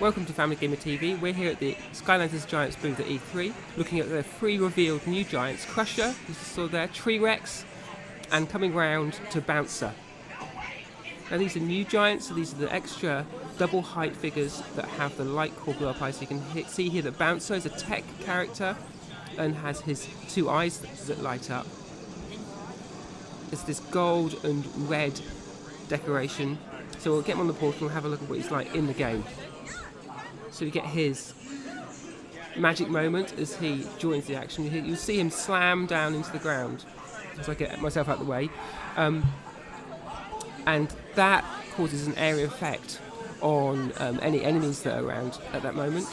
Welcome to Family Gamer TV. We're here at the Skylanders Giants booth at E3, looking at the 3 revealed new Giants: Crusher, as you saw there, Treerex, and coming round to Bouncer. Now these are new Giants, so these are the extra double height figures that have the light core blow up eyes. So you can see here that Bouncer is a tech character and has his 2 eyes that light up. There's this gold and red decoration. So we'll get him on the portal and have a look at what he's like in the game. So you get his magic moment as he joins the action. You'll see him slam down into the ground as I get myself out of the way. And that causes an area effect on any enemies that are around at that moment.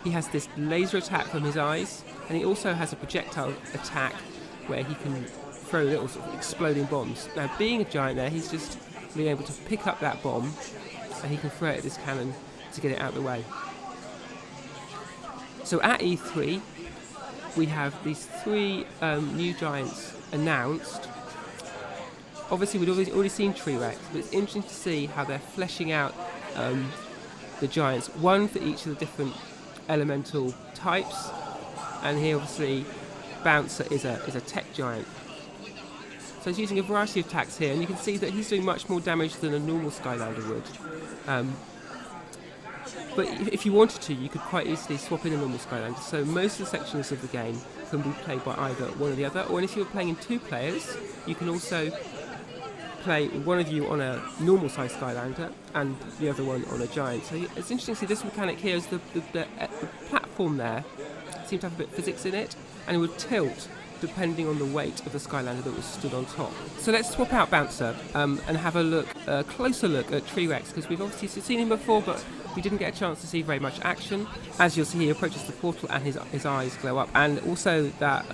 He has this laser attack from his eyes, and he also has a projectile attack where he can throw little sort of exploding bombs. Now, being a giant there, he's just being able to pick up that bomb, and he can throw it at this cannon to get it out of the way. So at E3, we have these 3 new Giants announced. Obviously, we'd already seen Treerex, but it's interesting to see how they're fleshing out the Giants, one for each of the different elemental types. And here, obviously, Bouncer is a tech giant. So he's using a variety of attacks here, and you can see that he's doing much more damage than a normal Skylander would. But if you wanted to, you could quite easily swap in a normal Skylander. So most of the sections of the game can be played by either one or the other. Or if you're playing in 2 players, you can also play one of you on a normal size Skylander and the other one on a giant. So it's interesting to see this mechanic here is the platform there seems to have a bit of physics in it, and it would tilt depending on the weight of the Skylander that was stood on top. So let's swap out Bouncer and have a closer look at Treerex, because we've obviously seen him before, but we didn't get a chance to see very much action. As you'll see, he approaches the portal and his eyes glow up, and also that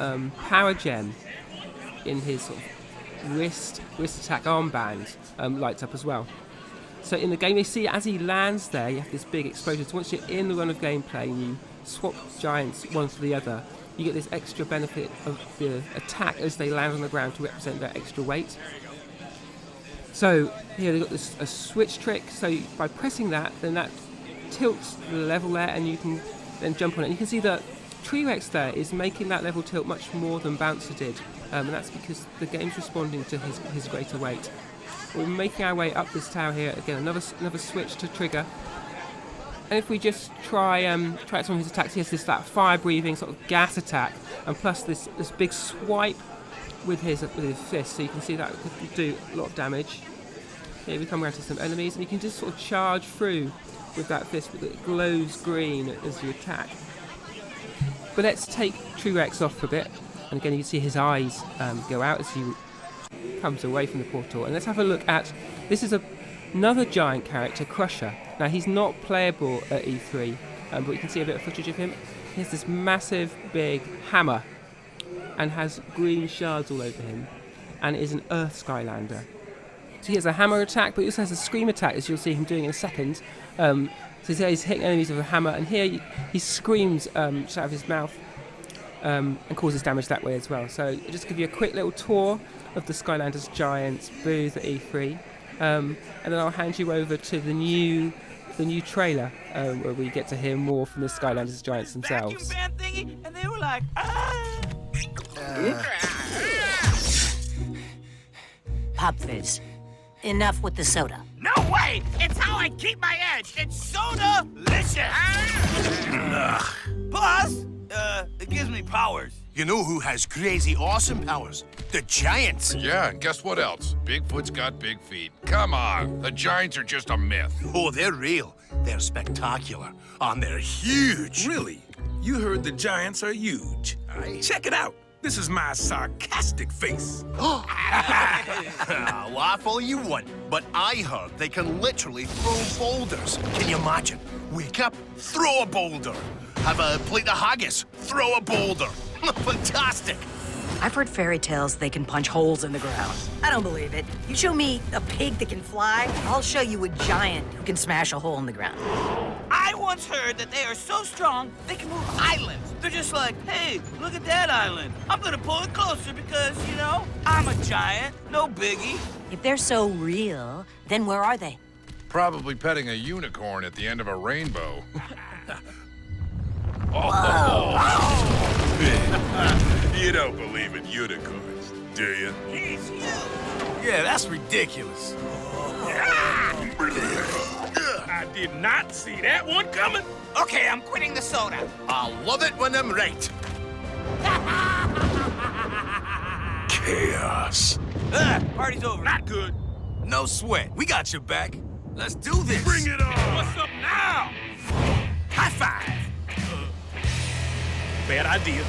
power gem in his sort of wrist attack armband lights up as well. So in the game, you see as he lands there, you have this big explosion. So once you're in the run of gameplay and you swap Giants one for the other, you get this extra benefit of the attack as they land on the ground to represent their extra weight. So here they've got a switch trick, so by pressing that, then that tilts the level there and you can then jump on it. And you can see that Treerex there is making that level tilt much more than Bouncer did, and that's because the game's responding to his greater weight. We're making our way up this tower here, again another switch to trigger. And if we just try out some of his attacks, he has that fire-breathing sort of gas attack, and plus this big swipe with his fist, so you can see that could do a lot of damage. Here we come around to some enemies, and you can just sort of charge through with that fist, but it glows green as you attack. But let's take Treerex off for a bit, and again you can see his eyes go out as he comes away from the portal. And let's have a look at, this is another giant character, Crusher. Now he's not playable at E3, but you can see a bit of footage of him. He has this massive big hammer and has green shards all over him, and is an Earth Skylander. So he has a hammer attack, but he also has a scream attack, as you'll see him doing in a second. So he's hitting enemies with a hammer, and here he screams just out of his mouth and causes damage that way as well. So I'll just give you a quick little tour of the Skylanders Giants booth at E3, and then I'll hand you over to the new trailer where we get to hear more from the Skylanders Giants themselves. Vacuum fan thingy, and they were like, Pop Fizz. Enough with the soda. No way! It's how I keep my edge. It's soda-licious. Plus, it gives me powers. You know who has crazy awesome powers? The Giants. Yeah, and guess what else? Bigfoot's got big feet. Come on, the Giants are just a myth. Oh, they're real. They're spectacular. And they're huge. Really? You heard the Giants are huge. Check it out. This is my sarcastic face. Laugh all you want, but I heard they can literally throw boulders. Can you imagine? Wake up, throw a boulder. Have a plate of haggis, throw a boulder. Fantastic. I've heard fairy tales they can punch holes in the ground. I don't believe it. You show me a pig that can fly, I'll show you a giant who can smash a hole in the ground. I once heard that they are so strong, they can move islands. They're just like, hey, look at that island. I'm gonna pull it closer because, you know, I'm a giant, no biggie. If they're so real, then where are they? Probably petting a unicorn at the end of a rainbow. You don't believe in unicorns, do you? He's huge. Yeah, that's ridiculous. I did not see that one coming. Okay, I'm quitting the soda. I love it when I'm right. Chaos. Party's over. Not good. No sweat. We got your back. Let's do this. Bring it on. What's up now? High five. Bad idea.